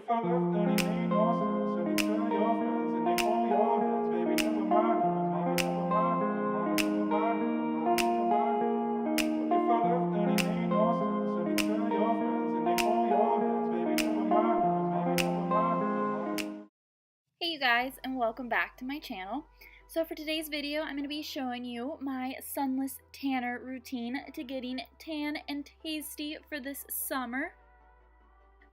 If I left, then it made no sense. And you tell your friends and they hold your hands, baby, never mind, never mind, never mind, never mind, never mind, never mind. If I left, then it made no sense. And you tell your friends and they hold your hands, baby, never mind, never mind, never mind, never mind. Hey you guys, and welcome back to my channel. So for today's video, I'm going to be showing you my sunless tanner routine to getting tan and tasty for this summer.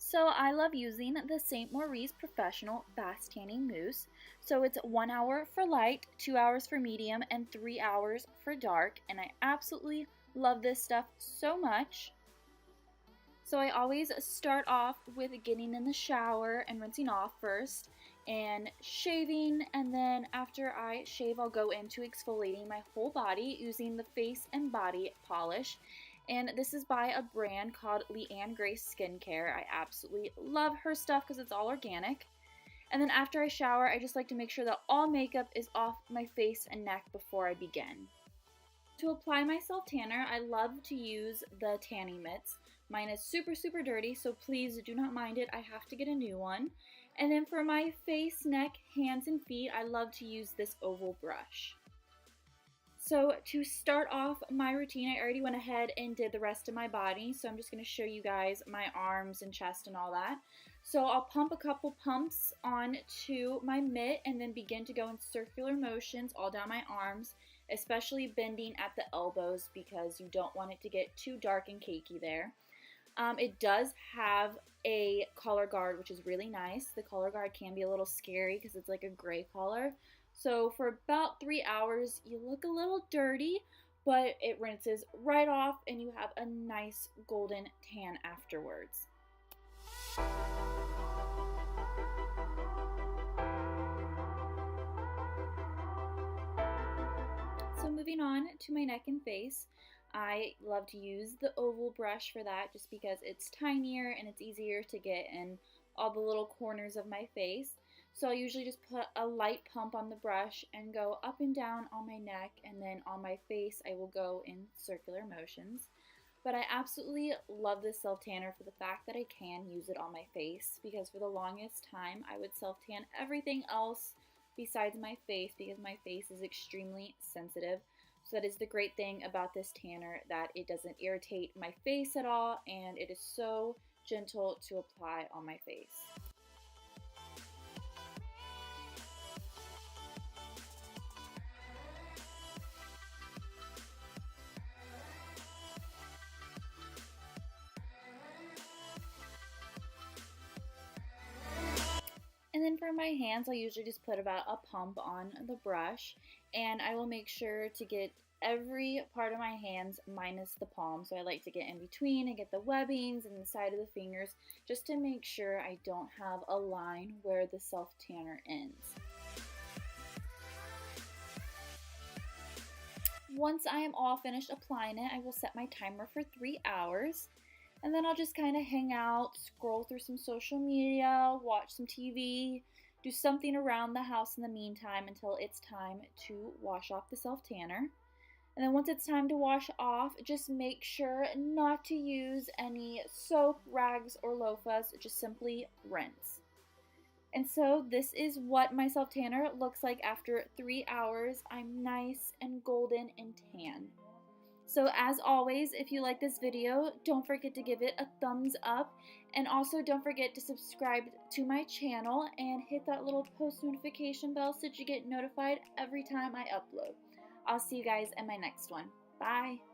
So I love using the St. Moriz Professional Fast Tanning Mousse. So it's 1 hour for light, 2 hours for medium, and 3 hours for dark. And I absolutely love this stuff so much. So I always start off with getting in the shower and rinsing off first and shaving, and then after I shave I'll go into exfoliating my whole body using the face and body polish. And this is by a brand called Leanne Grace Skincare. I absolutely love her stuff because it's all organic. And then after I shower, I just like to make sure that all makeup is off my face and neck before I begin. To apply my self tanner, I love to use the tanning mitts. Mine is super dirty, so please do not mind it. I have to get a new one. And then for my face, neck, hands, and feet, I love to use this oval brush. So to start off my routine, I already went ahead and did the rest of my body, so I'm just going to show you guys my arms and chest and all that. So I'll pump a couple pumps onto my mitt and then begin to go in circular motions all down my arms, especially bending at the elbows because you don't want it to get too dark and cakey there. It does have a color guard, which is really nice. The color guard can be a little scary because it's like a gray color. So for about 3 hours, you look a little dirty, but it rinses right off and you have a nice golden tan afterwards. So moving on to my neck and face, I love to use the oval brush for that just because it's tinier and it's easier to get in all the little corners of my face. So I'll usually just put a light pump on the brush and go up and down on my neck, and then on my face I will go in circular motions. But I absolutely love this self-tanner for the fact that I can use it on my face, because for the longest time I would self-tan everything else besides my face because my face is extremely sensitive. So that is the great thing about this tanner, that it doesn't irritate my face at all, and it is so gentle to apply on my face. And then for my hands, I'll usually just put about a pump on the brush, and I will make sure to get every part of my hands minus the palm. So I like to get in between and get the webbings and the side of the fingers just to make sure I don't have a line where the self-tanner ends. Once I am all finished applying it, I will set my timer for 3 hours. And then I'll just kind of hang out, scroll through some social media, watch some TV, do something around the house in the meantime until it's time to wash off the self-tanner. And then once it's time to wash off, just make sure not to use any soap, rags, or loofahs. Just simply rinse. And so this is what my self-tanner looks like after 3 hours. I'm nice and golden and tan. So as always, if you like this video, don't forget to give it a thumbs up, and also don't forget to subscribe to my channel and hit that little post notification bell so that you get notified every time I upload. I'll see you guys in my next one. Bye!